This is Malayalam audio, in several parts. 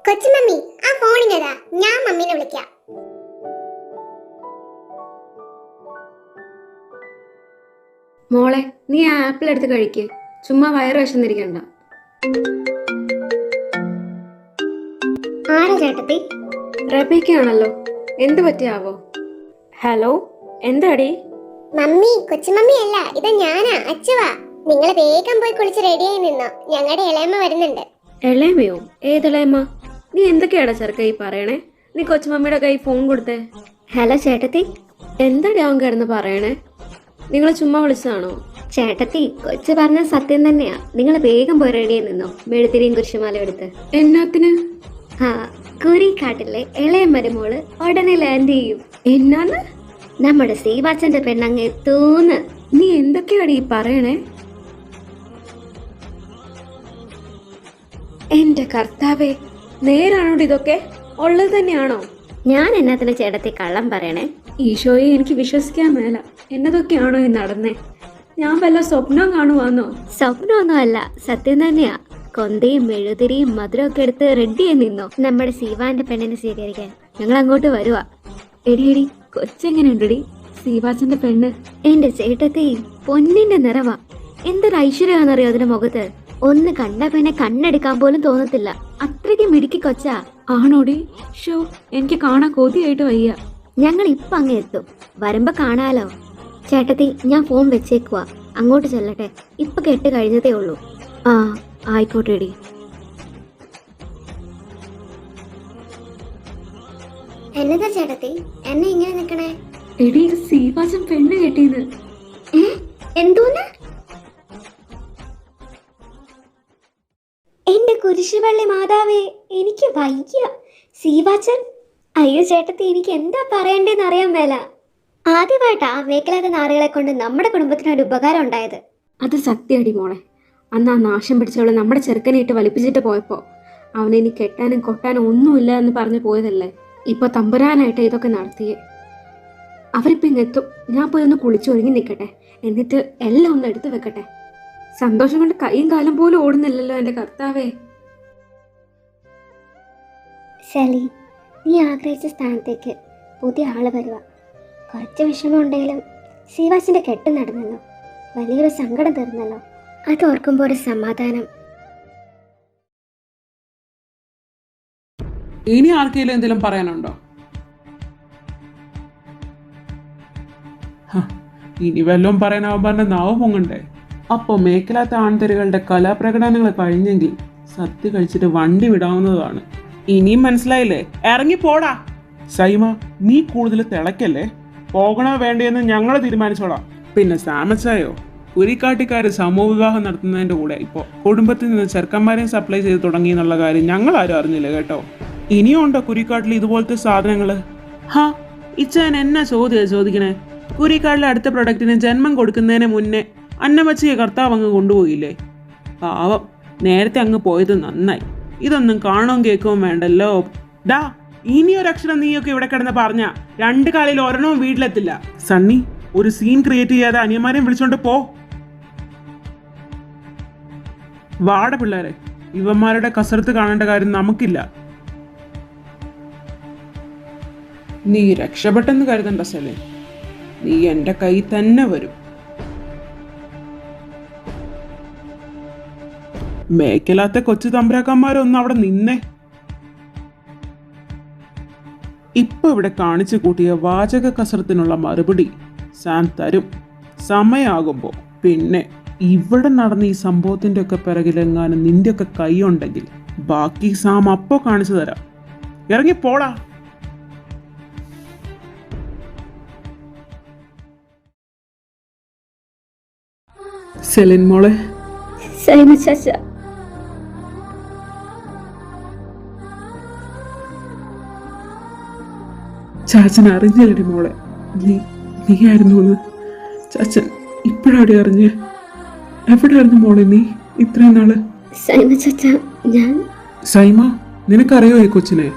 കൊച്ചുമമ്മി ആ ഫോണിനതാ, ഞാൻ മമ്മീനെ വിളിക്കാം. മോളെ, നീ ആ ആപ്പിൾ എടുത്ത് കഴിക്ക്. ചുമ്മാ വയറ് വിശന്നിരിക്കണ്ട. ആരാ ചേട്ടത്തി? റബീക്കയാണല്ലോ. എന്ത് പറ്റിയാവോ? ഹലോ, എന്താടി? മമ്മി, കൊച്ചുമമ്മി അല്ല, ഇത് ഞാനാ, അച്ചുവാ. നിങ്ങൾ വേഗം പോയി കുളിച്ച് റെഡിയായി നിന്നോ, ഞങ്ങളുടെ ഇളയമ്മ വരുന്നുണ്ട്. എളേമയോ? ഏതിളേമ്മ? നീ എന്തൊക്കെയാടാ ചെറുക്ക ഈ പറയണേ? നീ കൊച്ചുമമ്മിയുടെ കൈ ഫോൺ കൊടുത്തേ. ഹലോ ചേട്ടത്തി. എന്താടി അവൻ കിടന്ന് പറയണേ? നിങ്ങൾ ചുമ്മാ വിളിച്ചതാണോ? ചേട്ടത്തി, കൊച്ചു പറഞ്ഞ സത്യം തന്നെയാ. നിങ്ങൾ വേഗം പോയി റെഡിയായി നിന്നോ, മെഴുതിരിയും കുരിശുമാല എടുത്ത്. എന്നാത്തിന്? ആ, കുരിക്കാട്ടിലെ ഇളയ മരുമോള് ഉടനെ ലാൻഡ് ചെയ്യും. എന്നാന്ന്? നമ്മുടെ ശ്രീവാച്ചന്റെ പെണ്ണങ്ങ് എത്തൂന്ന്. നീ എന്തൊക്കെയാടി ഈ പറയണേ? എന്റെ കർത്താവേ, നേരാണോടി ഇതൊക്കെ? ഉള്ളത് തന്നെയാണോ? ഞാൻ എന്നാത്തിന് ചേട്ടത്തി കള്ളം പറയണേ? ഈശോയെ, എനിക്ക് വിശ്വസിക്കാൻ മേല. എന്നതൊക്കെയാണോ ഈ നടന്നേ? ഞാൻ വല്ല സ്വപ്നം കാണുവാന്നോ? സ്വപ്നമൊന്നും അല്ല, സത്യം തന്നെയാ. കൊന്തയും മെഴുതിരിയും മധുരമൊക്കെ എടുത്ത് റെഡിയായി നിന്നോ, നമ്മുടെ സീവാന്റെ പെണ്ണിനെ സ്വീകരിക്കാൻ. ഞങ്ങൾ അങ്ങോട്ട് വരുവാ. എടി കൊച്ചെങ്ങനെയുണ്ടടി സീവാച്ചന്റെ പെണ്ണ്? എന്റെ ചേട്ടത്തി പൊന്നിന്റെ നിറവാ. എന്തൊരു ഐശ്വര്യമാണെന്നറിയോ അതിന്റെ മുഖത്ത്. ഒന്ന് കണ്ട പിന്നെ കണ്ണെടുക്കാൻ പോലും തോന്നത്തില്ല. അത്രയ്ക്ക് മിടുക്കി കൊച്ചാ. ആണോടി? ഷോ, എനിക്ക് കാണാൻ കൊതിയായിട്ട് വയ്യ. ഞങ്ങൾ ഇപ്പൊ അങ്ങ് എത്തും, വരുമ്പോ കാണാലോ. ചേട്ടത്തി, ഞാൻ ഫോൺ വെച്ചേക്കുവാ, അങ്ങോട്ട് ചെല്ലട്ടെ. ഇപ്പൊ കെട്ട് കഴിഞ്ഞതേ ഉള്ളൂ. ആ, ആയിക്കോട്ടെടി. എന്നതാ ചേട്ടത്തി എന്നെ ഇങ്ങനെ നിക്കണേ? എടി, സീവാച്ചൻ പെണ്ണ് കെട്ടിയത്. എന്തോന്ന്? എന്റെ കുരിശുവള്ളി മാതാവേ, എനിക്ക് വയ്യ. സീവാച്ചൻ? അയ്യോ ചേട്ടത്തി, എനിക്ക് എന്താ പറയണ്ടേന്ന് അറിയാൻ മേല. ആദ്യമായിട്ടാ മേക്കലാത്ത നാറുകളെ കൊണ്ട് നമ്മുടെ കുടുംബത്തിനൊരു ഉപകാരം ഉണ്ടായത്. അത് സത്യടി മോളെ. അന്ന് ആ നാശം പിടിച്ചവളെ നമ്മുടെ ചെറുക്കനെ ഇട്ട് വലിപ്പിച്ചിട്ട് പോയപ്പോ അവനെ ഇനി കെട്ടാനും കൊട്ടാനും ഒന്നുമില്ല എന്ന് പറഞ്ഞു പോയതല്ലേ. ഇപ്പൊ തമ്പുരാനായിട്ട് ഇതൊക്കെ നടത്തിയേ. അവരിപ്പോ ഇങ്ങെത്തും. ഞാൻ പോയി ഒന്ന് കുളിച്ചു ഒരുങ്ങി നിൽക്കട്ടെ, എന്നിട്ട് എല്ലാം ഒന്ന് എടുത്തു വെക്കട്ടെ. സന്തോഷം കൊണ്ട് കൈയും കാലം പോലും ഓടുന്നില്ലല്ലോ എന്റെ കർത്താവേ. ശലി, നീ ആഗ്രഹിച്ച സ്ഥാനത്തേക്ക് പുതിയ ആള് വരുക. കുറച്ച് വിഷമം ഉണ്ടെങ്കിലും സീവാസിന്റെ കെട്ട് നടന്നല്ലോ, വലിയൊരു സങ്കടം തീർന്നല്ലോ. അത് ഓർക്കുമ്പോൾ ഒരു സമാധാനം. ഇനി ആർക്കെങ്കിലും എന്തെങ്കിലും പറയാനുണ്ടോ? ഇനി വല്ലതും പറയാനാവുമ്പോ നാവ് പൊങ്ങണ്ടേ? അപ്പോൾ മേക്കലാത്ത ആൺതരികളുടെ കലാപ്രകടനങ്ങൾ കഴിഞ്ഞെങ്കിൽ സദ്യ കഴിച്ചിട്ട് വണ്ടി വിടാവുന്നതാണ്. ഇനിയും മനസ്സിലായില്ലേ? ഇറങ്ങിപ്പോടാ. സൈമ, നീ കൂടുതൽ തിളക്കല്ലേ. പോകണോ വേണ്ടയെന്ന് ഞങ്ങൾ തീരുമാനിച്ചോളാം. പിന്നെ സാമച്ചായോ, കുരിക്കാട്ടിക്കാര് സമൂഹവിവാഹം നടത്തുന്നതിന്റെ കൂടെ ഇപ്പോൾ കുടുംബത്തിൽ നിന്ന് ചെറുക്കന്മാരെയും സപ്ലൈ ചെയ്ത് തുടങ്ങി എന്നുള്ള കാര്യം ഞങ്ങൾ ആരും അറിഞ്ഞില്ല കേട്ടോ. ഇനിയും ഉണ്ടോ കുരിക്കാട്ടിൽ ഇതുപോലത്തെ സാധനങ്ങള്? ഹാ, ഇച്ചാൻ എന്നാ ചോദിക്കണേ? കുരിക്കാട്ടിലെ അടുത്ത പ്രൊഡക്റ്റിന് ജന്മം കൊടുക്കുന്നതിന് മുന്നേ അന്നമച്ചിയെ കർത്താവ് അങ്ങ് കൊണ്ടുപോയില്ലേ? പാവം, നേരത്തെ അങ്ങ് പോയത് നന്നായി. ഇതൊന്നും കാണുകയും കേൾക്കുകയും വേണ്ടല്ലോ. ഡാ, ഇനിയൊരക്ഷരം നീയൊക്കെ ഇവിടെ കിടന്ന് പറഞ്ഞ 2 കാലിൽ ഒരെണ്ണവും വീട്ടിലെത്തില്ല. സണ്ണി, ഒരു സീൻ ക്രിയേറ്റ് ചെയ്യാതെ അനിയന്മാരെയും വിളിച്ചോണ്ട് പോ. വാട പിള്ളേരെ, ഇവന്മാരുടെ കസരത്ത് കാണേണ്ട കാര്യം നമുക്കില്ല. നീ രക്ഷപ്പെട്ടെന്ന് കരുതണ്ട സലേ, നീ എന്റെ കൈ തന്നെ വരും. മേക്കലാത്ത കൊച്ചു തമ്പുരാക്കന്മാരൊന്നും അവിടെ നിന്നേ. ഇപ്പൊ ഇവിടെ കാണിച്ചു കൂട്ടിയ വാചക കസരത്തിനുള്ള മറുപടി സാം തരും സമയാകുമ്പോ. പിന്നെ ഇവിടെ നടന്ന ഈ സംഭവത്തിന്റെ ഒക്കെ പിറകിലെങ്ങാനും നിന്റെ ഒക്കെ കൈ ഉണ്ടെങ്കിൽ ബാക്കി സാം അപ്പോ കാണിച്ചു തരാം. ഇറങ്ങി പോടാ. സെലിൻ മോളെ. സൈമ ചാച്ച, ചാച്ചൻ അറിഞ്ഞില്ലടി മോളെ, നീയായിരുന്നു ചാച്ചൻ ഇപ്പോഴാടി അറിഞ്ഞ്. എവിടെയായിരുന്നു മോളെ നീ ഇത്രയും നാള്? സൈമ ചാച്ച, ഞാൻ... സൈമ, നിനക്കറിയോ ഈ കൊച്ചിനെ?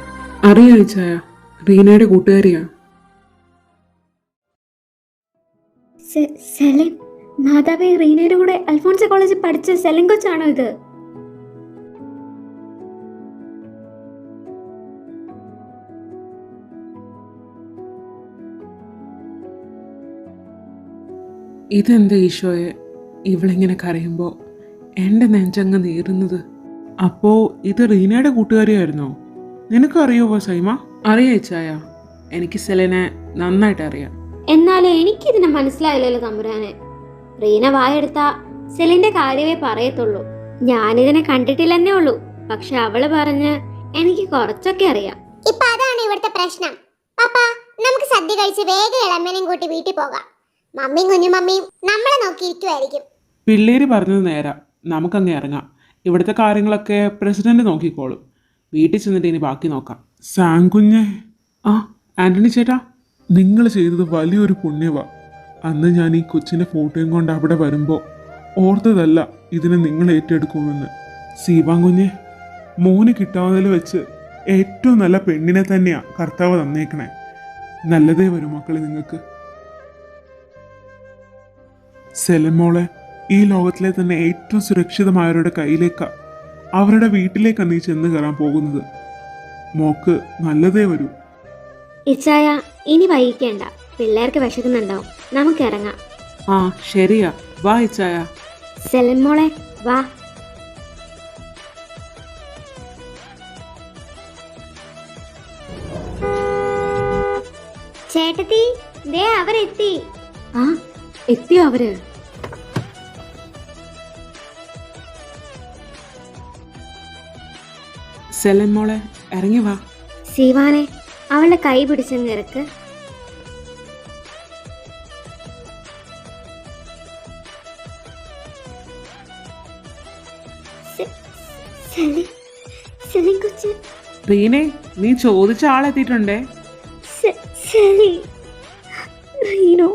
അറിയാ ചായ, റീനയുടെ കൂട്ടുകാരിയാ. സെലിൻ, മാതാവേ, റീനയുടെ കൂടെ അൽഫോൺസ കോളേജിൽ പഠിച്ച സെലിൻ കൊച്ചാണോ ഇത്? ഇതെന്താ ഈശോയെ ഇവളിങ്ങനെ കരയുമ്പോൾ എൻ്റെ നെഞ്ചങ്ങ് നീറുന്നത്? അപ്പോൾ ഇത് റീനയുടെ കൂട്ടുകാരിയായിരുന്നോ? നിനക്കറിയോ സൈമ? അറിയാ ഇച്ചായ, എനിക്ക് സെലിനെ നന്നായിട്ട് അറിയാം. എന്നാലും എനിക്കിതിനെ മനസ്സിലായില്ലല്ലോ തമ്പുരാനെ. റീന വായെടുത്ത സെലിന്റെ കാര്യമേ പറയത്തുള്ളൂ. ഞാനിതിനെ കണ്ടിട്ടില്ലെന്നേ ഉള്ളൂ. പക്ഷെ അവള് പറഞ്ഞ് എനിക്ക് കുറച്ചൊക്കെ അറിയാം. ഇപ്പൊ അതാണ് ഇവിടുത്തെ പ്രശ്നം. പപ്പ, നമുക്ക് സദ്യ കഴിച്ച് വേഗം ഇളമ്മനെയും കൂട്ടി വീട്ടിൽ പോകാം. മമ്മിയും കുഞ്ഞുമമ്മിയും നമ്മളെ നോക്കിയിരിക്കുമായിരിക്കും. പിള്ളേര് പറഞ്ഞത് നേരാ, നമുക്കങ്ങ് ഇറങ്ങാം. ഇവിടുത്തെ കാര്യങ്ങളൊക്കെ പ്രസിഡന്റ് നോക്കിക്കോളും. വീട്ടിൽ ചെന്നിട്ട് ഇനി ബാക്കി നോക്കാം. സാങ്കുഞ്ഞെ, ആ ആന്റണി ചേട്ടാ, നിങ്ങൾ ചെയ്തത് വലിയൊരു പുണ്യവാ. അന്ന് ഞാൻ ഈ കൊച്ചിൻ്റെ ഫോട്ടോയും കൊണ്ട് അവിടെ വരുമ്പോൾ ഓർത്തതല്ല ഇതിനെ നിങ്ങൾ ഏറ്റെടുക്കുമെന്ന്. സീവാങ്കുഞ്ഞെ, മോന് കിട്ടാവുന്നതിൽ വെച്ച് ഏറ്റവും നല്ല പെണ്ണിനെ തന്നെയാ കർത്താവ് തന്നേക്കണേ. നല്ലതേ വരും മക്കളെ നിങ്ങൾക്ക്. സെലമോളെ ഈ ലോകത്തിലെ തന്നെ ഏറ്റവും സുരക്ഷിതമായവരുടെ കയ്യിലേക്കാ, അവരുടെ വീട്ടിലേക്കാ നീ ചെന്ന് കയറാൻ പോകുന്നത്. മോക്ക് നല്ലതേ വരൂ. ഇച്ചായ, ഇനി വൈകിക്കേണ്ട. പിള്ളേർക്ക് വിശക്കുന്നുണ്ടാവും. നമുക്ക് ഇറങ്ങാം. ആ ശരിയാ, വാ ഇച്ചായ. സെലിൻ മോളെ, വാ. ചേട്ടത്തി, ദേ അവരെത്തി. ആ എത്തിയോ അവര്? സെലൻ മോളെ, ഇറങ്ങി വാ. സീവാനെ, അവളുടെ കൈ പിടിച്ചങ്ങ് ഇറക്ക്. സെലിൻ കൊച്ച്. റീനെ, നീ ചോദിച്ച ആളെത്തിയിട്ടുണ്ടേ. സെലിൻ, റീനോ.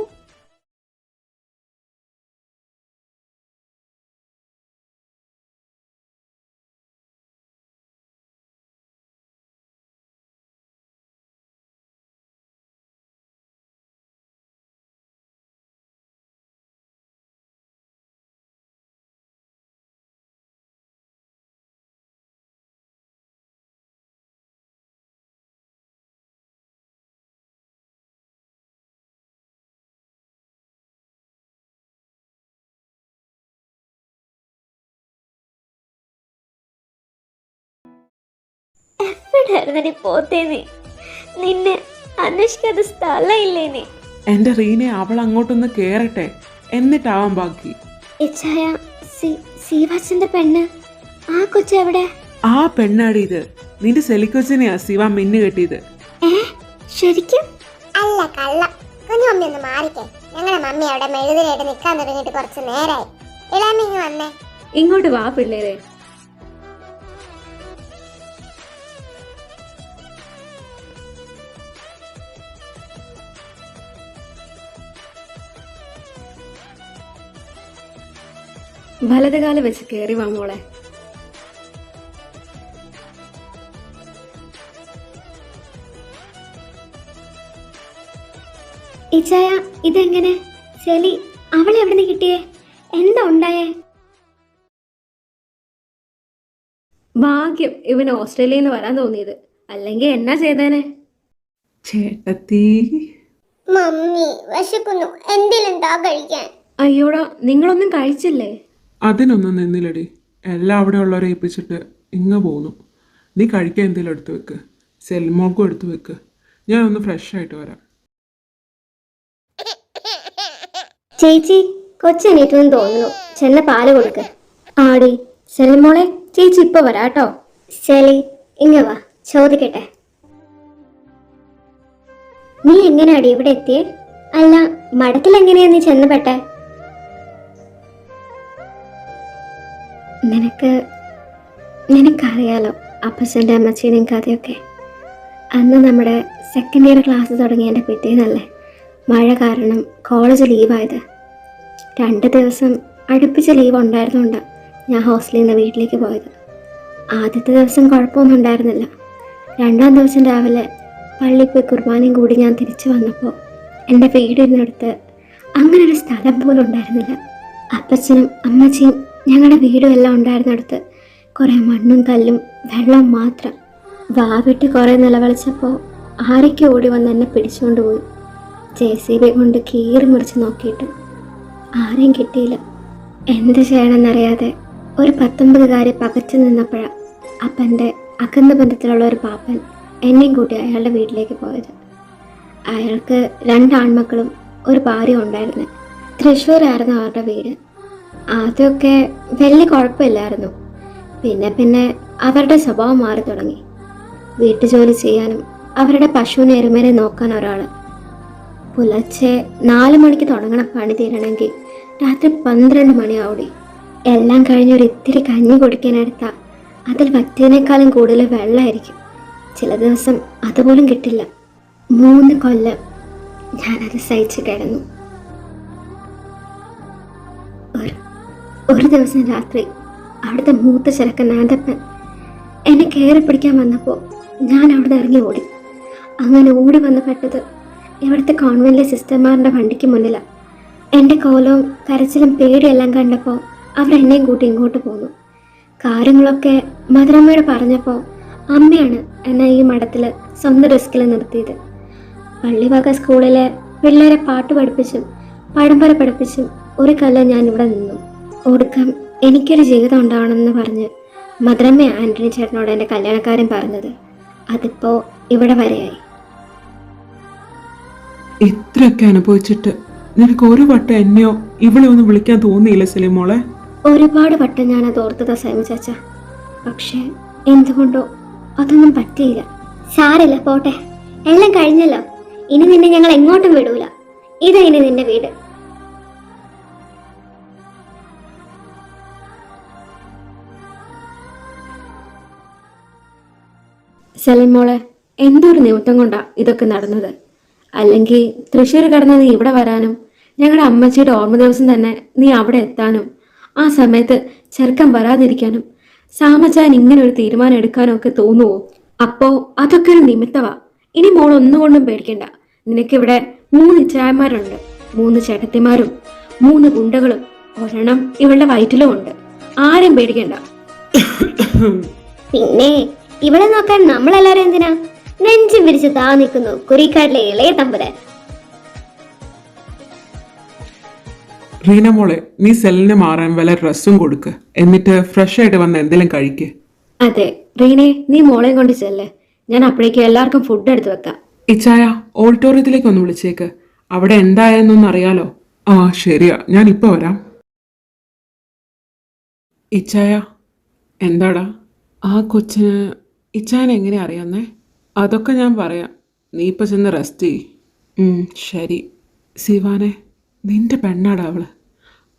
എവിടായിരുന്നടി പോത്തേനെ? നിന്നെ അന്വേഷിക്കാതെ സ്ഥലമില്ലേനെ. എൻ്റെ റീനെ, അവൾ അങ്ങോട്ടൊന്ന് കേറട്ടെ, എന്നിട്ടാവാൻ ബാക്കി. ഇച്ചായ, സീവാച്ചന്റെ പെണ്ണ്, ആ കൊച്ചെവിടെ? ആ പെണ്ണാടി ഇത്. നിന്റെ സെലിക്കൊച്ചിനെയാ ശിവ മിന്നു കെട്ടിയത്. ശരിക്കും? അല്ല കള്ള. കുഞ്ഞുമമ്മി ഒന്ന് മാറിക്കേ. ഞങ്ങളുടെ മമ്മി അവിടെ മെഴുതിലായിട്ട് നിൽക്കാൻ തുടങ്ങിയിട്ട് കുറച്ച് നേരമായി. ഇളാമ്മ ഇങ്ങ് വന്നേ. ഇങ്ങോട്ട് വാ പിള്ളേരെ. വലതുകാലം വെച്ച് കയറി വാ മോളെ. ഇച്ചായ, ഇതെങ്ങനെ? സെലി, അവളെ എവിടെ നിന്ന് കിട്ടിയേ? എന്താ ഉണ്ടായേ? ഭാഗ്യം ഇവന് ഓസ്ട്രേലിയയിൽ നിന്ന് വരാൻ തോന്നിയത്, അല്ലെങ്കിൽ എന്നാ ചെയ്തേനെ. ചേട്ടത്തി, മമ്മി വിശക്കുന്നു, എന്തെങ്കിലും താ കഴിക്കാൻ. അയ്യോടാ, നിങ്ങളൊന്നും കഴിച്ചില്ലേ? അതിനൊന്നും നിന്നില്ലടി. എല്ലാം അവിടെ ഉള്ളവരെ ഏൽപ്പിച്ചിട്ട് ഇങ്ങ് പോന്നു. നീ കഴിക്കാൻ എന്തെങ്കിലും എടുത്തു വെക്ക്. സെൽമോൾക്കും എടുത്തു വെക്ക്. ഞാൻ ഒന്ന് ഫ്രഷ് ആയിട്ട് വരാം. ചേച്ചി, കൊച്ചെണീറ്റെന്ന് തോന്നുന്നു. ചെന്ന പാല് കൊടുക്ക്. ആടി, സെലിമോളെ, ചേച്ചി ഇപ്പൊ വരാട്ടോ. സെലി, ഇങ്ങ വാ, ചോദിക്കട്ടെ. നീ എങ്ങനെയാടി ഇവിടെ എത്തിയേ? അല്ല, മഠത്തിൽ എങ്ങനെയാ നീ ചെന്നപ്പെട്ടെ? നിനക്കറിയാലോ അപ്പച്ചൻ്റെ അമ്മച്ചീനെയും കഥയൊക്കെ. അന്ന് നമ്മുടെ സെക്കൻഡ് ഇയർ ക്ലാസ് തുടങ്ങിയതിൻ്റെ പിറ്റേന്നല്ലേ മഴ കാരണം കോളേജ് ലീവായത്. 2 ദിവസം അടുപ്പിച്ച് ലീവ് ഉണ്ടായിരുന്നുകൊണ്ട് ഞാൻ ഹോസ്റ്റലിൽ നിന്ന് വീട്ടിലേക്ക് പോയത്. ആദ്യത്തെ ദിവസം കുഴപ്പമൊന്നും ഉണ്ടായിരുന്നില്ല. 2ാം ദിവസം രാവിലെ പള്ളിയിൽ പോയി കുർബാനയും കൂടി ഞാൻ തിരിച്ചു വന്നപ്പോൾ എൻ്റെ വീടിനടുത്ത് അങ്ങനെ ഒരു സ്ഥലം പോലും ഉണ്ടായിരുന്നില്ല. അപ്പച്ചനും അമ്മച്ചിയും ഞങ്ങളുടെ വീടും എല്ലാം ഉണ്ടായിരുന്നിടത്ത് കുറേ മണ്ണും കല്ലും വെള്ളവും മാത്രം. വാവിട്ട് കുറേ നിലവിളിച്ചപ്പോൾ ആരൊക്കെ ഓടി വന്ന് എന്നെ പിടിച്ചുകൊണ്ട് പോയി. JCB കൊണ്ട് കീറി മുറിച്ച് നോക്കിയിട്ട് ആരെയും കിട്ടിയില്ല. എന്ത് ചെയ്യണമെന്നറിയാതെ ഒരു 19കാരി പകച്ചു നിന്നപ്പോഴാണ് അപ്പൻ്റെ അകന്ന ബന്ധത്തിലുള്ള ഒരു പാപ്പൻ എന്നെയും കൂട്ടി അയാളുടെ വീട്ടിലേക്ക് പോയത്. അയാൾക്ക് 2 ആൺമക്കളും ഒരു ഭാര്യയും ഉണ്ടായിരുന്നു. തൃശ്ശൂരായിരുന്നു അവരുടെ വീട്. ആദ്യമൊക്കെ വലിയ കുഴപ്പമില്ലായിരുന്നു. പിന്നെ അവരുടെ സ്വഭാവം മാറി തുടങ്ങി. വീട്ടുജോലി ചെയ്യാനും അവരുടെ പശുവിനെ എരുമേനെ നോക്കാൻ ഒരാൾ. പുലർച്ചെ 4 മണിക്ക് തുടങ്ങണ പണി തീരണമെങ്കിൽ രാത്രി 12 മണിയാവൂടി. എല്ലാം കഴിഞ്ഞൊരു ഇത്തിരി കഞ്ഞി കുടിക്കാനെടുത്താൽ അതിൽ വറ്റിയതിനേക്കാളും കൂടുതൽ വെള്ളമായിരിക്കും. ചില ദിവസം അതുപോലും കിട്ടില്ല. 3 കൊല്ലം ഞാനത് സഹിച്ച് കിടന്നു. ഒരു ദിവസം രാത്രി അവിടുത്തെ മൂത്ത ചെറുക്കൻ നാന്തപ്പൻ എന്നെ കയറി പിടിക്കാൻ വന്നപ്പോൾ ഞാൻ അവിടുന്ന് ഇറങ്ങി ഓടി. അങ്ങനെ ഓടി വന്ന് പെട്ടത് ഇവിടുത്തെ കോൺവെന്റിലെ സിസ്റ്റർമാരുടെ വണ്ടിക്ക് മുന്നിലാണ്. എൻ്റെ കോലവും കരച്ചിലും പേടിയെല്ലാം കണ്ടപ്പോൾ അവരെന്നെയും കൂട്ടി ഇങ്ങോട്ട് പോന്നു. കാര്യങ്ങളൊക്കെ മധുരമ്മയോട് പറഞ്ഞപ്പോൾ അമ്മയാണ് എന്നെ ഈ മഠത്തിൽ സ്വന്തം റിസ്കിൽ നിർത്തിയത്. പള്ളിവക സ്കൂളിലെ പിള്ളേരെ പാട്ട് പഠിപ്പിച്ചും പഴംപര പഠിപ്പിച്ചും ഒരു കൊല്ലം ഞാൻ ഇവിടെ നിന്നു. ഒടുക്കം എനിക്കൊരു ജീവിതം ഉണ്ടാവണമെന്ന് പറഞ്ഞ് മധുരമ്മ ആൻ്റണി ചേട്ടനോട് എൻ്റെ കല്യാണക്കാരൻ പറഞ്ഞത്. അതിപ്പോൾ ഇവിടെ വരെയായി. ഇത്രയൊക്കെ അനുഭവിച്ചിട്ട് നിനക്ക് ഒരു വട്ടം എന്നെയോ ഇവിടെ ഒന്ന് വിളിക്കാൻ തോന്നിയില്ല സലീമോളെ? ഒരുപാട് വട്ടം ഞാനത് ഓർത്തതാ സൈമ ചാച്ച. പക്ഷേ എന്തുകൊണ്ടോ അതൊന്നും പറ്റിയില്ല. സാരില്ല, പോട്ടെ, എല്ലാം കഴിഞ്ഞല്ലോ. ഇനി നിന്നെ ഞങ്ങൾ എങ്ങോട്ടും വിടൂല. ഇതാ ഇനി നിന്റെ വീട്. സലീമോളെ, എന്തൊരു നിമിത്തം കൊണ്ടാ ഇതൊക്കെ നടന്നത്. അല്ലെങ്കിൽ തൃശ്ശൂർ കടന്ന് നീ ഇവിടെ വരാനും ഞങ്ങളുടെ അമ്മച്ചിയുടെ ഓർമ്മ ദിവസം തന്നെ നീ അവിടെ എത്താനും ആ സമയത്ത് ചെറുക്കൻ വരാതിരിക്കാനും സാമച്ചാൻ ഇങ്ങനെ ഒരു തീരുമാനം എടുക്കാനും ഒക്കെ തോന്നുവോ? അപ്പോ അതൊക്കെ ഒരു നിമിത്തവാ. ഇനി മോൾ ഒന്നുകൊണ്ടും പേടിക്കണ്ട. നിനക്കിവിടെ 3 ഇച്ചായന്മാരുണ്ട്, 3 ചേട്ടത്തിമാരും 3 ഗുണ്ടകളും ഒരെണ്ണം ഇവളുടെ വയറ്റിലും ഉണ്ട്. ആരും പേടിക്കണ്ട. പിന്നെ ഇവിടെ നോക്കാൻ നമ്മളെല്ലാരും എന്തിനാ? നെഞ്ചും വിരിച്ച് താ നിൽക്കുന്നു കുരിക്കാട്ടിലെ ഇളയ തമ്പുരാൻ. റീന മോളെ, നീ സെല്ലിന് മാറാൻ വല്ല ഡ്രസ്സും കൊടുക്ക്. എന്നിട്ട് ഫ്രഷ് ആയിട്ട് വന്ന് എന്തെങ്കിലും കഴിക്ക്. അതെ റീനെ, നീ മോളെ കൊണ്ട് ചെല്ലേ. ഞാൻ അപ്പോഴേക്കും എല്ലാവർക്കും ഫുഡ് എടുത്ത് വെക്കാം. ഇച്ചായ, ഓഡിറ്റോറിയത്തിലേക്ക് ഒന്ന് വിളിച്ചേക്ക്. അവിടെ എന്തായെന്നൊന്നും അറിയാലോ. ആ ശരിയാ, ഞാൻ ഇപ്പൊ വരാം. ഇച്ചായ, എന്താടാ ആ കൊച്ചിന് ഇച്ചായനെ എങ്ങനെ അറിയാന്നേ? അതൊക്കെ ഞാൻ പറയാം, നീ ഇപ്പൊ ചെന്ന് റെസ്റ്റ് ചെയ്യ്. ശരി. ശിവാനെ, നിന്റെ പെണ്ണാടാ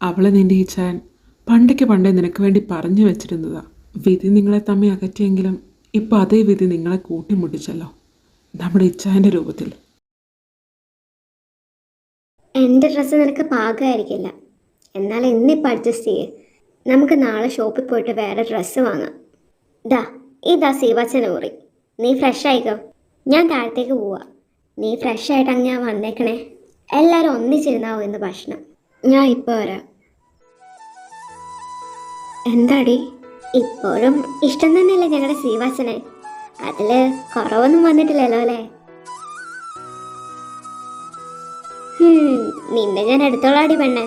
അവള് നിന്റെ ഇച്ചായൻ പണ്ടേ നിനക്ക് വേണ്ടി പറഞ്ഞു വെച്ചിരുന്നതാ. വിധി നിങ്ങളെ തമ്മിൽ അകറ്റിയെങ്കിലും ഇപ്പൊ അതേ വിധി നിങ്ങളെ കൂട്ടിമുട്ടിച്ചല്ലോ, നമ്മുടെ ഇച്ചായന്റെ രൂപത്തിൽ. എൻ്റെ ഡ്രസ്സ് നിനക്ക് പാകമായിരിക്കില്ല, എന്നാൽ ഇന്നിപ്പോൾ അഡ്ജസ്റ്റ് ചെയ്യേ. നമുക്ക് നാളെ ഷോപ്പിൽ പോയിട്ട് വേറെ ഡ്രസ്സ് വാങ്ങാം. ഇതാ സീവാച്ചൻ്റെ മുറി. നീ ഫ്രഷ് ആയിക്കോ, ഞാൻ താഴത്തേക്ക് പോവാ. നീ ഫ്രഷ് ആയിട്ട് അങ്ങ് ഞാൻ വന്നേക്കണേ. എല്ലാവരും ഒന്നിച്ചിരുന്നാവും ഇന്ന് ഭക്ഷണം. ഞാൻ ഇപ്പോൾ വരാം. എന്താടി, ഇപ്പോഴും ഇഷ്ടം തന്നെയല്ലേ ഞങ്ങളുടെ സീവാച്ചനെ? അതിൽ കുറവൊന്നും വന്നിട്ടില്ലല്ലോ അല്ലേ? നിന്നെ ഞാൻ എടുത്തോളാടി പെണ്ണെ.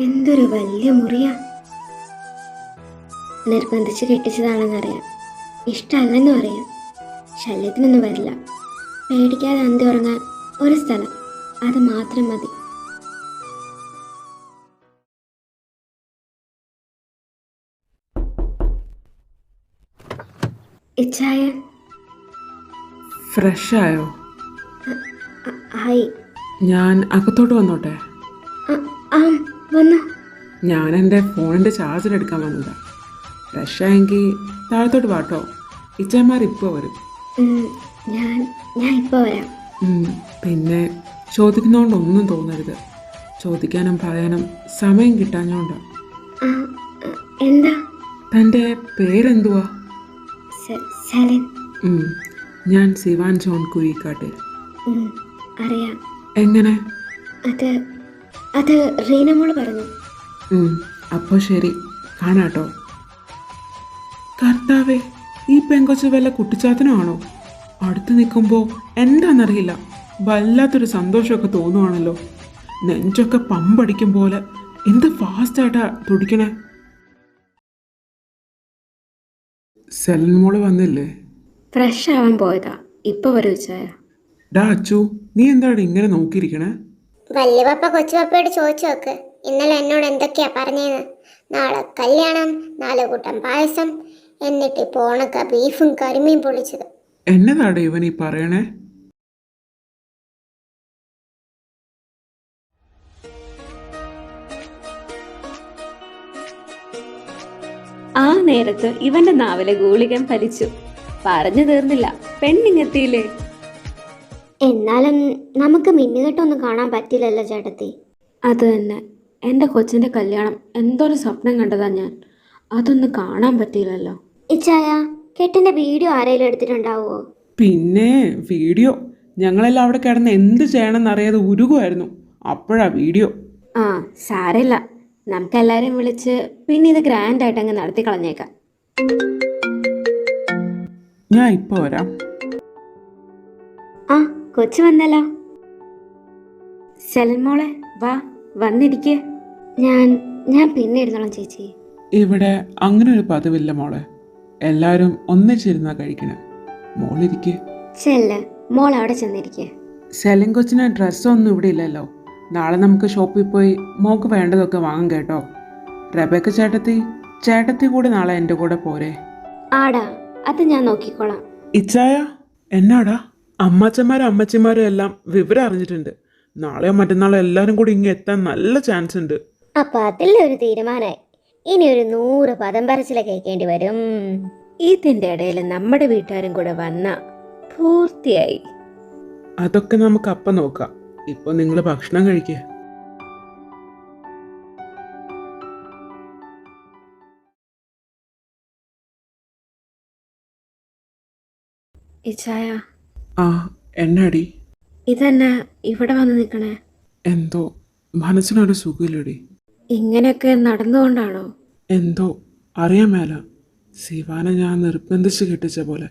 എന്തൊരു വലിയ മുറിയാ. നിർബന്ധിച്ച് കെട്ടിച്ചതാണെന്നറിയാം, ഇഷ്ടമല്ലെന്നും അറിയാം. ശല്യത്തിനൊന്നും വരില്ല. പേടിക്കാതെ അന്തി ഉറങ്ങാൻ ഒരു സ്ഥലം, അത് മാത്രം മതി. ഇച്ചായ ഫ്രഷ് ആയോ? ആയി. ഞാൻ അകത്തോട്ട് വന്നോട്ടെ? ആ വന്നു. ഞാൻ എൻ്റെ ഫോണിൻ്റെ ചാർജർ എടുക്കാൻ വന്നതാ. ഫ്രഷ് ആയെങ്കിൽ താഴത്തോട്ട് വാട്ടോ, ഇച്ചായന്മാർ ഇപ്പോൾ വരും. ഞാൻ ഇപ്പോൾ വരാം. പിന്നെ ചോദിക്കുന്നതുകൊണ്ടൊന്നും തോന്നരുത്. ചോദിക്കാനും പറയാനും സമയം കിട്ടാഞ്ഞോണ്ടാ. എന്താ? തൻ്റെ പേരെന്തുവാ? സെലിൻ. ഉം, ഞാൻ സിവാൻ ജോൺ കുഴിക്കാട്ടിൽ. അറിയാം. എങ്ങനെ? അത് അത് റീനമോള് പറഞ്ഞു. അപ്പോൾ ശരി, കാണാട്ടോ. കർത്താവേ, ഈ പെങ്കൊച്ച് വല്ല കുട്ടിച്ചാത്തനാണോ? അടുത്ത് നിൽക്കുമ്പോൾ എന്താണെന്നറിയില്ല, വല്ലാത്തൊരു സന്തോഷമൊക്കെ തോന്നുവാണല്ലോ. നെഞ്ചൊക്കെ പമ്പടിക്കും പോലെ എന്ത് ഫാസ്റ്റായിട്ടാ തുടിക്കണേ. സെലിൻ മോള് വന്നില്ലേ? ഫ്രഷ് ആവാൻ പോയതാ, ഇപ്പൊ വരും ചായ. ഡാ അച്ചു, നീ എന്താണ് ഇങ്ങനെ നോക്കിയിരിക്കണേ? വലിയ പപ്പ കൊച്ചു പപ്പയോട് ചോദിച്ചു നോക്ക്, ഇന്നലെ എന്നോട് എന്തൊക്കെയാ പറഞ്ഞേന്ന്. നാളെ കല്യാണം, 4 കൂട്ടം പായസം, എന്നിട്ട് ഇപ്പോൾ ഉണക്ക ബീഫും കരിമീൻ പൊളിച്ചത്. എന്നതാടെ ഇവൻ ഈ പറയണേ? ആ നേരത്ത് ഇവന്റെ നാവിലെ ഗൂളികൻ ഫലിച്ചു. പറഞ്ഞു തീർന്നില്ല, പെണ്ണിങ്ങെത്തിയില്ലേ. എന്നാലും നമുക്ക് മിന്നുകെട്ടൊന്നും കാണാൻ പറ്റില്ലല്ലോ ചേട്ടത്തി. അത് തന്നെ, എൻ്റെ കൊച്ചിൻ്റെ കല്യാണം എന്തൊരു സ്വപ്നം കണ്ടതാ ഞാൻ. അതൊന്നും കാണാൻ പറ്റിയില്ലല്ലോ. ഇച്ചായ, കെട്ടിന്റെ വീഡിയോ ആരെങ്കിലും എടുത്തിട്ടുണ്ടാവുമോ? പിന്നെ വീഡിയോ ഞങ്ങളെല്ലാം അവിടെ കിടന്ന് എന്ത് ചെയ്യണമെന്ന് അറിയാതെ ഉരുകുമായിരുന്നു. അപ്പോഴാ വീഡിയോ. ആ സാരമില്ല, നമുക്കെല്ലാവരെയും വിളിച്ച് പിന്നെ ഇത് ഗ്രാൻഡായിട്ട് അങ്ങ് നടത്തി കളഞ്ഞേക്കാം. ഞാൻ ഇപ്പോൾ വരാം. ആ കൊച്ചു വന്നല്ലോ. സെലിൻ മോളെ വാ, വന്നിരിക്കേ. ഞാൻ പിന്നെ ഇരുന്നോളാം ചേച്ചി. ഇവിടെ അങ്ങനെ ഒരു പതിവില്ല മോളെ, എല്ലാവരും ഒന്നിച്ചിരുന്നാ കഴിക്കണേ. മോളിരിക്കേ. ചെല്ല്, മോൾ അവിടെ ചെന്നിരിക്കേ. സെലിൻ കൊച്ചിന് ഡ്രസ്സൊന്നും ഇവിടെ ഇല്ലല്ലോ. നാളെ നമുക്ക് ഷോപ്പിൽ പോയി മോക്ക് വേണ്ടതൊക്കെ വാങ്ങാം കേട്ടോ. റബേക്ക ചേട്ടത്തി കൂടെ നാളെ എൻ്റെ കൂടെ പോരെ? ആടാ, അത് ഞാൻ നോക്കിക്കോളാം. ഇച്ചായ, എന്നാടാ? അമ്മച്ചമാരും എല്ലാം വിവരം അറിഞ്ഞിട്ടുണ്ട്. നാളെയോ മറ്റന്നാളോ എല്ലാവരും കൂടി ഇങ്ങനെ എത്താൻ നല്ല ചാൻസ് ഉണ്ട്. അപ്പൊ അതിലൊരു തീരുമാനമായി. ഇനി ഒരു 100 പദം പറച്ചില കേൾക്കേണ്ടി വരും. ഇതിന്റെ ഇടയിൽ നമ്മുടെ വീട്ടുകാരും കൂടെ വന്ന പൂർത്തിയായി. അതൊക്കെ നമുക്ക് അപ്പം നോക്കാം. ഇപ്പൊ നിങ്ങൾ ഭക്ഷണം കഴിക്കേ. ഇച്ചായ, ആ എന്നാടി? ഇതന്നെ ഇവിടെ വന്ന് നിൽക്കണേ. എന്തോ മനസ്സിനൊരു സുഖമില്ലടി. ഇങ്ങനെയൊക്കെ നടന്നുകൊണ്ടാണോ? എന്തോ അറിയാൻ മേല. ശിവാനെ ഞാൻ നിർബന്ധിച്ച് കെട്ടിച്ച പോലെ,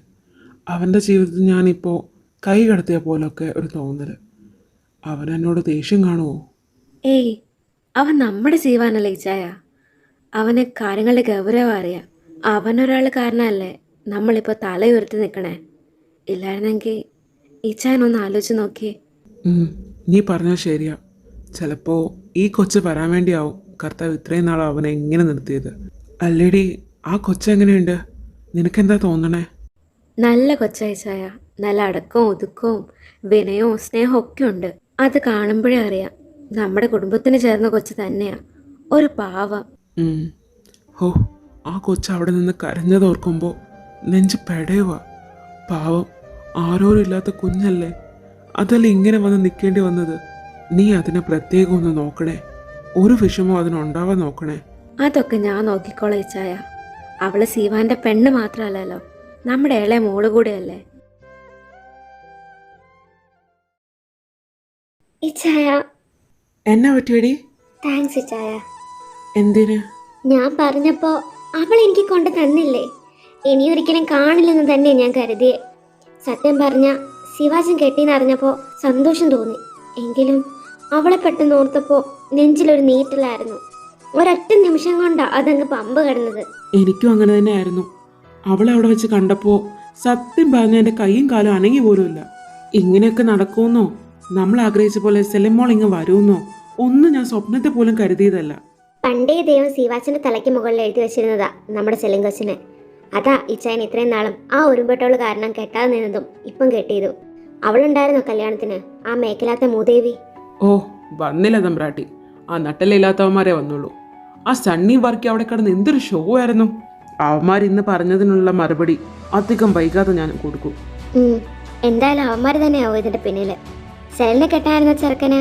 അവൻ്റെ ജീവിതത്തിൽ ഞാനിപ്പോൾ കൈ കടത്തിയ പോലൊക്കെ ഒരു തോന്നല്. അവൻ എന്നോട് ദേഷ്യം കാണുമോ? ഏയ്, അവൻ നമ്മുടെ ജീവാനല്ലേ ഇച്ചായ. അവന് കാര്യങ്ങളുടെ ഗൗരവം അറിയാം. അവനൊരാൾ കാരണമല്ലേ നമ്മളിപ്പോൾ തലയുയർത്തി നിൽക്കണേ. ഇല്ലായിരുന്നെങ്കിൽ ഇച്ചായനൊന്ന് ആലോചിച്ച് നോക്കിയേ. നീ പറഞ്ഞാൽ ശരിയാ. ചിലപ്പോൾ ഈ കൊച്ച് വരാൻ വേണ്ടിയാവും കർത്താവ് ഇത്രയും നാൾ അവനെ എങ്ങനെ നിർത്തിയത്. അല്ലേടി, ആ കൊച്ചെങ്ങനെയുണ്ട്? നിനക്കെന്താ തോന്നണേ? നല്ല കൊച്ചയച്ചായ, നല്ല അടക്കവും ഒതുക്കവും വിനയവും സ്നേഹവും ഒക്കെ ഉണ്ട്. അത് കാണുമ്പോഴേ അറിയാം നമ്മുടെ കുടുംബത്തിന് ചേർന്ന കൊച്ച് തന്നെയാ. ഒരു പാവം. ഹോ, ആ കൊച്ച് അവിടെ നിന്ന് കരഞ്ഞതോർക്കുമ്പോൾ നെഞ്ച് പെടയുക. പാവം, ആരോരും ഇല്ലാത്ത കുഞ്ഞല്ലേ. അതല്ല ഇങ്ങനെ വന്ന് നിൽക്കേണ്ടി വന്നത്. നീ അതിനെ പ്രത്യേകം ഒന്ന് നോക്കണേ. ഒരു വിഷമവും അതിനുണ്ടാവാൻ നോക്കണേ. അതൊക്കെ ഞാൻ നോക്കിക്കോളാം ഇച്ചായ. അവള് സീവാന്റെ പെണ്ണ് മാത്രമല്ലല്ലോ, നമ്മുടെ ഇളയ മോള് കൂടെയല്ലേ. ഇച്ചായ, എന്നാ പറ്റിയടി? താങ്ക്സ് ഇച്ചായ. എന്തിന്? ഞാൻ പറഞ്ഞപ്പോ അവൾ എനിക്ക് കൊണ്ട് തന്നില്ലേ. ഇനിയൊരിക്കലും കാണില്ലെന്ന് തന്നെ ഞാൻ കരുതിയേ. സത്യം പറഞ്ഞ ശിവാജൻ കെട്ടിന്നറിഞ്ഞപ്പോ സന്തോഷം തോന്നി. എങ്കിലും അവളെ പെട്ടെന്ന് ഓർത്തപ്പോ നെഞ്ചിലൊരു നീറ്റലായിരുന്നു. ഒരൊറ്റ നിമിഷം കൊണ്ടാ അതങ്ങ് പമ്പ് കിടന്നത്. എനിക്കും അങ്ങനെ തന്നെയായിരുന്നു. അവളെ അവിടെ വെച്ച് കണ്ടപ്പോൾ സത്യം പറഞ്ഞ എൻ്റെ കൈയും കാലും അനങ്ങി പോലുമില്ല. ഇങ്ങനെയൊക്കെ നടക്കുമെന്നോ നമ്മൾ ആഗ്രഹിച്ച പോലെ സെലിമോൾ ഇങ്ങ് വരുമെന്നോ ഒന്നും ഞാൻ സ്വപ്നത്തെ പോലും കരുതിയതല്ല. പണ്ടേ ദൈവം ശിവാച്ചന്റെ തലയ്ക്ക് മുകളിൽ എഴുതി വെച്ചിരുന്നതാ നമ്മുടെ സെലിൻ കൊച്ചിനെ. അതാ ഇച്ചായൻ ഇത്രയും നാളും ആ ഉരുമ്പെട്ടോള് കാരണം കെട്ടാതെ നിന്നതും ഇപ്പം കെട്ടിയതു. അവളുണ്ടായിരുന്നോ കല്യാണത്തിന്, ആ മേഖലാത്ത മൂദേവി? ഓ, വന്നില്ല തമ്പ്രാട്ടി. ആ നട്ടലില്ലാത്തവന്മാരെ വന്നുള്ളൂ. ആ സണ്ണി വർക്കി അവിടെ കിടന്ന് എന്തൊരു ഷോ ആയിരുന്നു. അവന്മാർ ഇന്ന് പറഞ്ഞതിനുള്ള മറുപടി അധികം വൈകാതെ ഞാൻ കൊടുക്കും. എന്തായാലും അവന്മാർ തന്നെയാവും ഇതിന്റെ പിന്നില്. സെലിനെ കെട്ടായിരുന്ന ചെറുക്കന്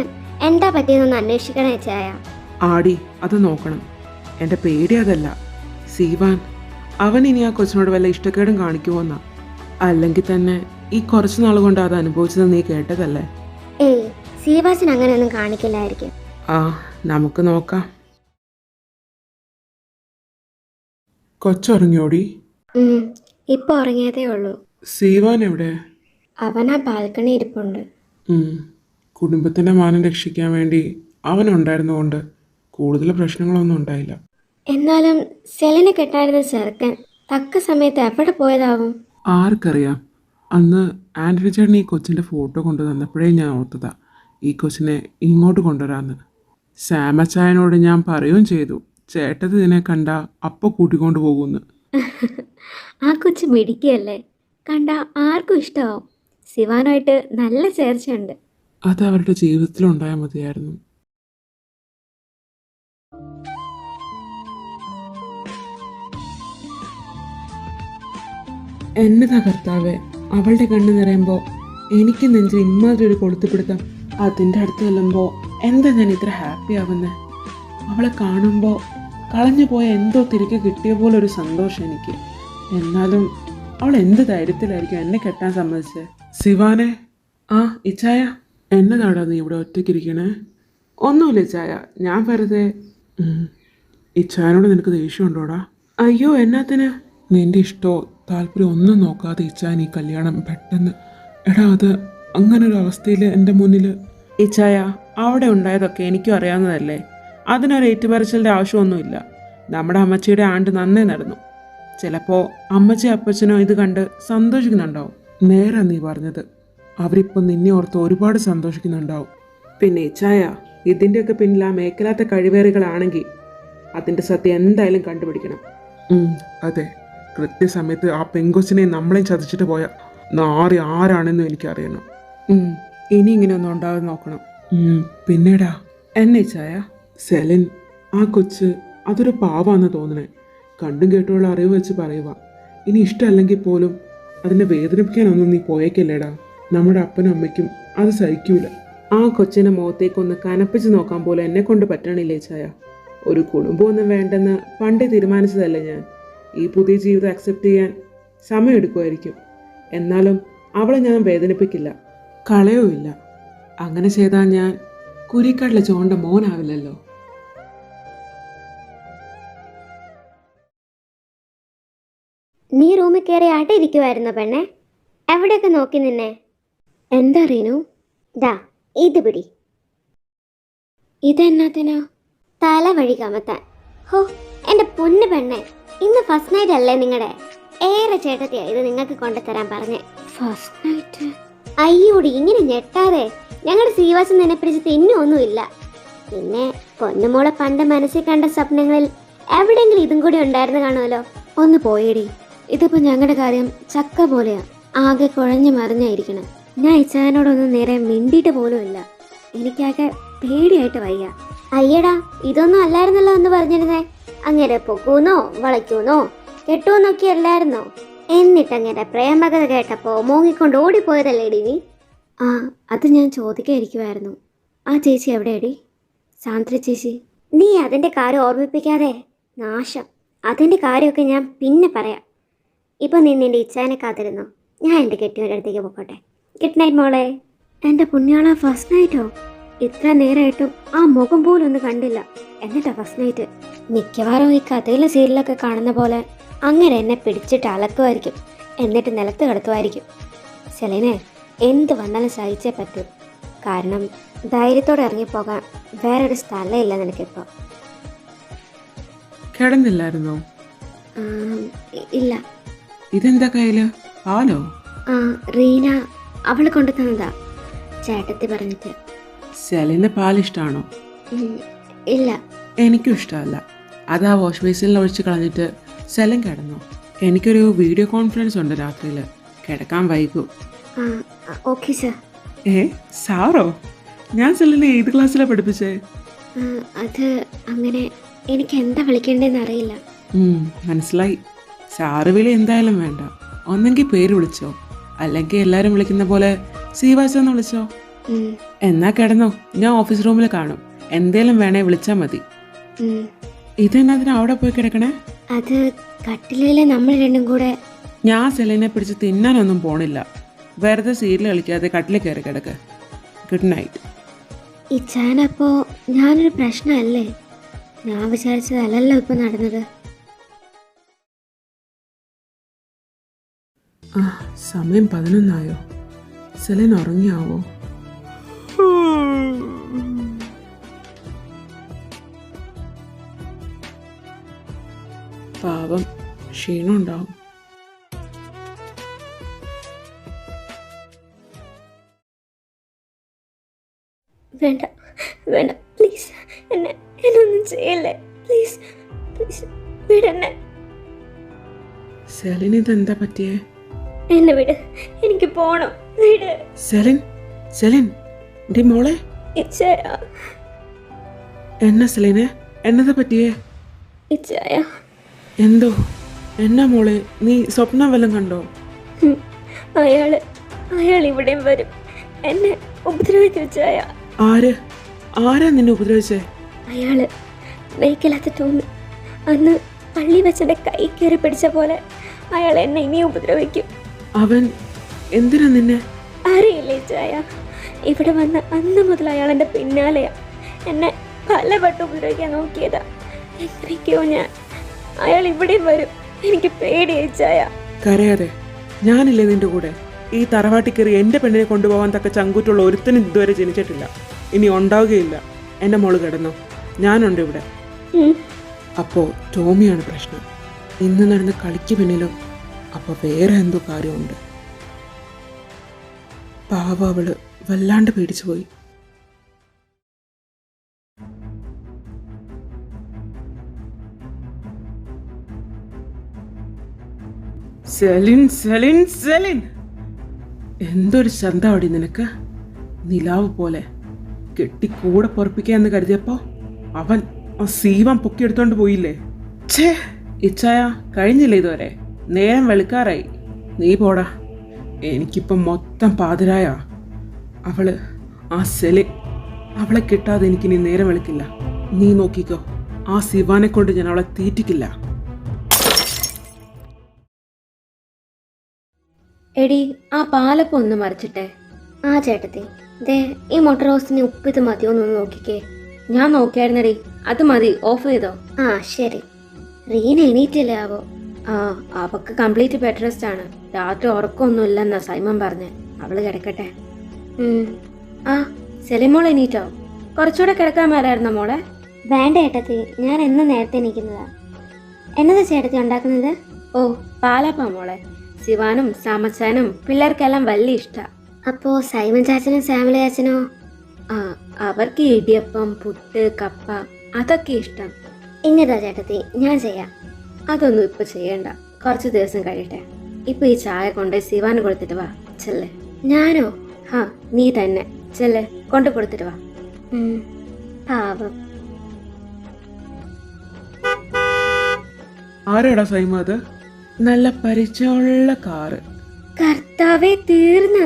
എന്താ പറ്റിയതെന്ന് അന്വേഷിക്കണേ ചായ. ആടി, അത് നോക്കണം. എൻ്റെ പേടി അതല്ല. സീവാൻ അവൻ ഇനി ആ കൊച്ചിനോട് വല്ല ഇഷ്ടക്കേടും കാണിക്കുമോന്നാ. അല്ലെങ്കിൽ തന്നെ ഈ കുറച്ച് നാൾ കൊണ്ട് അത് അനുഭവിച്ചത് നീ കേട്ടതല്ലേ. ഏയ്, സീവാച്ചൻ അങ്ങനെയൊന്നും കാണിക്കില്ലായിരിക്കും. ആ, നമുക്ക് നോക്കാം. കൊച്ചുറങ്ങിയോടി? ഇപ്പൊ ഉറങ്ങിയതേ ഉള്ളൂ. സീവാൻ എവിടെ? അവൻ ആ ബാൽക്കണി ഇരിപ്പുണ്ട്. കുടുംബത്തിന്റെ മാനം രക്ഷിക്കാൻ വേണ്ടി അവനുണ്ടായിരുന്നുകൊണ്ട് കൂടുതൽ പ്രശ്നങ്ങളൊന്നും ഉണ്ടായില്ല. എന്നാലും സെലിനെ കെട്ടായിരുന്ന ചെറുക്കൻ തക്ക സമയത്ത് എവിടെ പോയതാവും? ആർക്കറിയാം. അന്ന് ആൻ്റണി ചേട്ടൻ ഈ കൊച്ചിൻ്റെ ഫോട്ടോ കൊണ്ടു തന്നപ്പോഴേ ഞാൻ ഓർത്തതാ ഈ കൊച്ചിനെ ഇങ്ങോട്ട് കൊണ്ടുവരാമെന്ന്. സാമച്ചായനോട് ഞാൻ പറയുകയും ചെയ്തു, ചേട്ടത്തി ഇതിനെ കണ്ട അപ്പോൾ കൂട്ടിക്കൊണ്ട് പോകുമെന്ന്. ആ കൊച്ചു മിടിക്കുകയല്ലേ, കണ്ട ആർക്കും ഇഷ്ടമാവും. ശിവാനായിട്ട് നല്ല ചേർച്ചയുണ്ട്. അത് അവരുടെ ജീവിതത്തിലുണ്ടായാൽ മതിയായിരുന്നു. എന്നതാ കർത്താവേ, അവളുടെ കണ്ണ് നിറയുമ്പോൾ എനിക്ക് നെഞ്ചിൽ ഇമ്മാതിരി ഒരു കൊളുത്തിപ്പിടുത്തം. അതിൻ്റെ അടുത്ത് ചെല്ലുമ്പോൾ എന്താ ഞാൻ ഇത്ര ഹാപ്പി ആവുന്നത്? അവളെ കാണുമ്പോൾ കളഞ്ഞു പോയ എന്തോ തിരികെ കിട്ടിയ പോലെ ഒരു സന്തോഷം എനിക്ക്. എന്നാലും അവൾ എന്ത് ധൈര്യത്തിലായിരിക്കും എന്നെ കെട്ടാൻ സമ്മതിച്ചത്? ശിവാനെ, ആ ഇച്ചായ, എന്നതാടാ നീ ഇവിടെ ഒറ്റയ്ക്കിരിക്കണേ? ഒന്നുമില്ല ഇച്ചായ, ഞാൻ വെറുതെ. ഇച്ചായനോട് നിനക്ക് ദേഷ്യമുണ്ടോടാ? അയ്യോ, എന്നാത്തിന്? നിന്റെ ഇഷ്ടമോ താല്പര്യം ഒന്നും നോക്കാതെ ഇച്ചായൻ ഈ കല്യാണം പെട്ടെന്ന്. എടാ, അത് അങ്ങനൊരു അവസ്ഥയിൽ എൻ്റെ മുന്നിൽ. ഇച്ചായ, അവിടെ ഉണ്ടായതൊക്കെ എനിക്കും അറിയാവുന്നതല്ലേ. അതിനൊരു ഏറ്റുപറച്ചിലിൻ്റെ ആവശ്യമൊന്നുമില്ല. നമ്മുടെ അമ്മച്ചിയുടെ ആണ്ട് നന്നേ നടന്നു. ചിലപ്പോൾ അമ്മച്ചി അപ്പച്ചനോ ഇത് കണ്ട് സന്തോഷിക്കുന്നുണ്ടാവും. നേരാ നീ പറഞ്ഞത്. അവരിപ്പോൾ നിന്നെ ഓർത്ത് ഒരുപാട് സന്തോഷിക്കുന്നുണ്ടാവും. പിന്നെ ഇച്ചായ, ഇതിൻ്റെയൊക്കെ പിന്നിൽ ആ മേഖലാത്ത കഴിവേറികളാണെങ്കിൽ അതിൻ്റെ സത്യം എന്തായാലും കണ്ടുപിടിക്കണം. അതെ, കൃത്യസമയത്ത് ആ പെങ്കൊച്ചിനെ നമ്മളെയും ചതച്ചിട്ട് പോയ നാറി ആരാണെന്നും എനിക്കറിയണം. ഇനി ഇങ്ങനെയൊന്നും ഉണ്ടാകാതെ നോക്കണം. പിന്നീടാ എന്നെ ചായ, സെലിൻ ആ കൊച്ച് അതൊരു പാവാന്ന് തോന്നണേ. കണ്ടും കേട്ടുള്ള അറിവ് വെച്ച് പറയുക. ഇനി ഇഷ്ടമല്ലെങ്കിൽ പോലും അതിനെ വേദനിപ്പിക്കാനൊന്നും നീ പോയേക്കല്ലേടാ. നമ്മുടെ അപ്പനും അമ്മയ്ക്കും അത് സഹിക്കൂല. ആ കൊച്ചിനെ മുഖത്തേക്കൊന്ന് കനപ്പിച്ച് നോക്കാൻ പോലും എന്നെ കൊണ്ട് പറ്റണില്ലേ ചായ. ഒരു കുടുംബമൊന്നും വേണ്ടെന്ന് പണ്ടേ തീരുമാനിച്ചതല്ലേ ഞാൻ. ഈ പുതിയ ജീവിതം അക്സെപ്റ്റ് ചെയ്യാൻ സമയമെടുക്കുമായിരിക്കും. എന്നാലും അവളെ ഞാൻ വേദനിപ്പിക്കില്ല, കളയുമില്ല. അങ്ങനെ ചെയ്താൽ ഞാൻ കുരിക്കാട്ടിലെ ചോണ്ട മോനാവില്ലല്ലോ. നീ റൂമിൽ കയറി ആട്ടിരിക്കുമായിരുന്നോ പെണ്ണെ? എവിടെയൊക്കെ നോക്കി നിന്നെ? എന്താ റീനു? ദാ ഇത് പിടി. ഇതെന്നാത്തിനാ? തല വഴി കമത്താൻ. ഹോ, എൻ്റെ പൊന്നു പെണ്ണെ, ഇന്ന് ഫസ്റ്റ് നൈറ്റ് അല്ലേ നിങ്ങളുടെ? ഏറെ ചേട്ടത്തിയാ ഇത് നിങ്ങൾക്ക് കൊണ്ടുതരാൻ പറഞ്ഞേ. First night? അയ്യോടി, ഇങ്ങനെ ഞെട്ടാതെ. ഞങ്ങളുടെ സീവാസം നിന്നെ പിടിച്ച് തിന്നൊന്നുമില്ല. പിന്നെ പൊന്നുമോളെ പണ്ട് മനസ്സിൽ കണ്ട സ്വപ്നങ്ങളിൽ എവിടെയെങ്കിലും ഇതും കൂടി ഉണ്ടായിരുന്നു കാണുമല്ലോ. ഒന്ന് പോയേടി. ഇതിപ്പോൾ ഞങ്ങളുടെ കാര്യം ചക്ക പോലെയാ, ആകെ കുഴഞ്ഞു മറിഞ്ഞായിരിക്കണം. ഞാൻ ഇച്ചായനോടൊന്നും നേരെ മിണ്ടിയിട്ട് പോലുമില്ല. എനിക്കാകെ പേടിയായിട്ട് വയ്യ. അയ്യടാ, ഇതൊന്നും അല്ലായിരുന്നല്ലോ എന്ന് പറഞ്ഞിരുന്നേ. അങ്ങനെ പൊക്കൂന്നോ വളയ്ക്കൂന്നോ കെട്ടുമെന്നൊക്കെ അല്ലായിരുന്നോ? എന്നിട്ടങ്ങനെ പ്രേമകഥ കേട്ടപ്പോൾ മോങ്ങിക്കൊണ്ട് ഓടിപ്പോയതല്ലേടി നീ? ആ, അത് ഞാൻ ചോദിക്കാതിരിക്കുമായിരുന്നു. ആ ചേച്ചി എവിടെയടി? സാന്ദ്ര ചേച്ചി. നീ അതിൻ്റെ കാര്യം ഓർമ്മിപ്പിക്കാതെ. നാശം. അതിൻ്റെ കാര്യമൊക്കെ ഞാൻ പിന്നെ പറയാം. ഇപ്പം നീ നിൻ്റെ ഇച്ഛാനെ കാത്തിരുന്നോ? ഞാൻ എൻ്റെ കെട്ടിയവൻ്റെ അടുത്തേക്ക് പോയിക്കോട്ടെ. ഗുഡ് നൈറ്റ് മോളെ. എൻ്റെ പുണ്യാള, ഫസ്റ്റ് നൈറ്റോ? ഇത്ര നേരമായിട്ടും ആ മുഖം പോലും ഒന്ന് കണ്ടില്ല. എന്നിട്ടാ ഫസ്റ്റ് നൈറ്റ്? മിക്കവാറും ഈ കഥയിലെ സീരിയലൊക്കെ കാണുന്ന പോലെ അങ്ങനെ എന്നെ പിടിച്ചിട്ട് അലക്കുമായിരിക്കും, എന്നിട്ട് നിലത്ത് കിടത്തുമായിരിക്കും. സെലിനെ, എന്ത് വന്നാലും സഹിച്ചേ പറ്റൂ. കാരണം ധൈര്യത്തോടെ ഇറങ്ങിപ്പോകാൻ വേറൊരു സ്ഥലമില്ല നിനക്കിപ്പോൾ. കിടന്നില്ലായിരുന്നോ? ഇല്ല. ഇതെന്താ കയ്യില്? പാലോ? ആ, റീന അവൾ കൊണ്ടു തന്നതാ, ചേട്ടത്തി പറഞ്ഞിട്ട്. സെലിന് പാൽ ഇഷ്ടമാണോ? ഇല്ല. എനിക്കും ഇഷ്ടമല്ല. അത് ആ വാഷ് ബേസിനിൽ ഒഴിച്ച് കളഞ്ഞിട്ട് സെലിൻ കിടന്നു. എനിക്കൊരു വീഡിയോ കോൺഫറൻസ് ഉണ്ട് രാത്രിയിൽ, കിടക്കാൻ വൈകൂ. Okay sir. സാറോ? ഞാൻ സെലിനെ ഏത് ക്ലാസ്സിലാണ് പഠിപ്പിച്ചേ? അത് അങ്ങനെ എനിക്ക് എന്താ വിളിക്കേണ്ടതെന്ന് അറിയില്ല. മനസ്സിലായി. സാറ് വിളി എന്തായാലും വേണ്ട. ഒന്നെങ്കിൽ പേര് വിളിച്ചോ, അല്ലെങ്കിൽ എല്ലാവരും വിളിക്കുന്ന പോലെ സീവാസെന്ന് വിളിച്ചോ. എന്നാ കിടന്നോ, ഞാൻ ഓഫീസ് റൂമിൽ കാണും. എന്തേലും വേണേ വിളിച്ചാൽ മതി. ഇതെന്നാ അവിടെ പോയി കിടക്കണേ? അത് കട്ടിലയിലെ നമ്മൾ രണ്ടും കൂടെ. ഞാൻ സെലിനെ പിടിച്ച് തിന്നാനൊന്നും പോണില്ല. വെറുതെ സീരിയൽ കളിക്കാതെ കട്ടിൽ കയറി കിടക്ക്. Good night. ഇച്ചാനപ്പോ ഞാനൊരു പ്രശ്നമല്ലേ? ഞാൻ വിചാരിച്ചതല്ലല്ലോ ഇപ്പൊ നടന്നത്. ആ സമയം 11 സെലിൻ ഉറങ്ങിയാവോ? പാവം ക്ഷീണം ഉണ്ടാവും. വേണ്ട വേണ്ട, പ്ലീസ് എന്നൊന്നും ചെയ്യല്ലേ, പ്ലീസ് പ്ലീസ് വിടെന്നെ. സെലിൻ ഇതെന്താ പറ്റിയേ? എന്നെ വിട്, എനിക്ക് പോണം, വിട്. സെലിൻ സെലിൻ ഡി മോളെ. ഇച്ചായ എന്നാ സെലിനെ, എന്നതാ പറ്റിയേ? ഇച്ചായ എന്തോ എന്നാ മോളെ, നീ സ്വപ്നം വല്ലതും കണ്ടോ? അയാൾ ഇവിടെയും വരും, എന്നെ ഉപദ്രവിക്കും ഇച്ചായ. ആരാ നിന്നെ ഉപദ്രവിച്ചേ? അയാള് മേക്കില്ലാത്ത ടോമി. അന്ന് പള്ളി വെച്ചെന്റെ കൈ കയറി പിടിച്ച പോലെ അയാൾ എന്നെ ഇനി ഉപദ്രവിക്കും. അവൻ എന്തിനാ നിന്നെ? അറിയില്ലേ ചായ, ഇവിടെ വന്ന അന്ന് മുതൽ അയാൾ എൻ്റെ പിന്നാലെയാ. എന്നെ പലവട്ടം ഉപദ്രവിക്കാൻ നോക്കിയതാ. എങ്ങനെയൊക്കെയോ അയാൾ ഇവിടെ വരും, എനിക്ക് പേടിയായി ചായ. കരയാതെ, ഞാനില്ലേ നിന്റെ കൂടെ. ഈ തറവാട്ടിൽ കയറി എൻ്റെ പെണ്ണിനെ കൊണ്ടുപോകാൻ തക്ക ചങ്കൂറ്റുള്ള ഒരുത്തനും ഇതുവരെ ജനിച്ചിട്ടില്ല, ഇനി ഉണ്ടാവുകയില്ല. എൻ്റെ മോള് കിടന്നോ, ഞാനുണ്ട് ഇവിടെ. അപ്പോൾ ടോമിയാണ് പ്രശ്നം. ഇന്ന് നടന്ന കളിക്ക് പിന്നിലും അപ്പോൾ വേറെ എന്തോ കാര്യമുണ്ട്. പാവ അവള് വല്ലാണ്ട് പേടിച്ചു പോയി. സെലിൻ സെലിൻ സെലിൻ, എന്തൊരു ചന്തവടി നിനക്ക്. നിലാവ് പോലെ കെട്ടി കൂടെ പൊറപ്പിക്കാന്ന് കരുതിയപ്പോ അവൻ ആ സീവം പൊക്കിയെടുത്തോണ്ട് പോയില്ലേ. ഛേ, ഇച്ചായ കഴിഞ്ഞില്ലേ ഇതുവരെ? നേരം വെളുക്കാറായി. നീ പോടാ, എനിക്കിപ്പം മൊത്തം പാതിരായ. അവള് ആ സെലിൻ, അവളെ കിട്ടാതെ എനിക്കിനി നേരം വെളുക്കില്ല. നീ നോക്കിക്കോ, ആ സിവാനെ കൊണ്ട് ഞാൻ അവളെ തീറ്റിക്കില്ല. എടി, ആ പാലപ്പം ഒന്ന് മറിച്ചിട്ടെ. ആ ചേട്ടത്തി, ദേ ഈ മുട്ട റോസ്റ്റിന് ഉപ്പിത് മതിയോന്നൊന്ന് നോക്കിക്കേ. ഞാൻ നോക്കിയായിരുന്നടി, അത് മതി, ഓഫ് ചെയ്തോ. ആ ശരി. റീന എണീറ്റില്ലേ ആവോ? ആ, അവക്ക് കംപ്ലീറ്റ് ബെഡ് റെസ്റ്റ് ആണ്. രാത്രി ഉറക്കമൊന്നുമില്ലെന്നാ സൈമൻ പറഞ്ഞ്. അവള് കിടക്കട്ടെ. ആ, സെലിമോൾ എണീറ്റോ? കുറച്ചുകൂടെ കിടക്കാൻ മേലായിരുന്നോ മോളെ? വേണ്ട ചേട്ടത്തി, ഞാൻ എന്നും നേരത്തെ എണീക്കുന്നതാ. എന്നതാ ചേട്ടത്തി ഉണ്ടാക്കുന്നത്? ഓ, പാലപ്പം മോളെ. ശിവാനും സാമച്ചാനും പിള്ളേർക്കെല്ലാം വലിയ ഇഷ്ടാ. അപ്പോ സൈമൻ ചാച്ചനും സാമല ചാച്ചനോ? ആ, അവർക്ക് ഇടിയപ്പം, പുട്ട്, കപ്പ അതൊക്കെ ഇഷ്ടം. ഇങ്ങതാ ചേട്ടത്തി, ഞാൻ ചെയ്യാം. അതൊന്നും ഇപ്പൊ ചെയ്യണ്ട, കുറച്ച് ദിവസം കഴിയട്ടെ. ഇപ്പൊ ഈ ചായ കൊണ്ട് ശിവാന് കൊടുത്തിട്ട് വാ, ചെല്ലേ. ഞാനോ? ആ, നീ തന്നെ ചെല്ലേ, കൊണ്ടു കൊടുത്തിട്ട് വാ. പാവം. ആരാടാ സൈമ അത്? നല്ല പരിചയമുള്ള കാറ്. കർത്താവേ, തീർന്നു.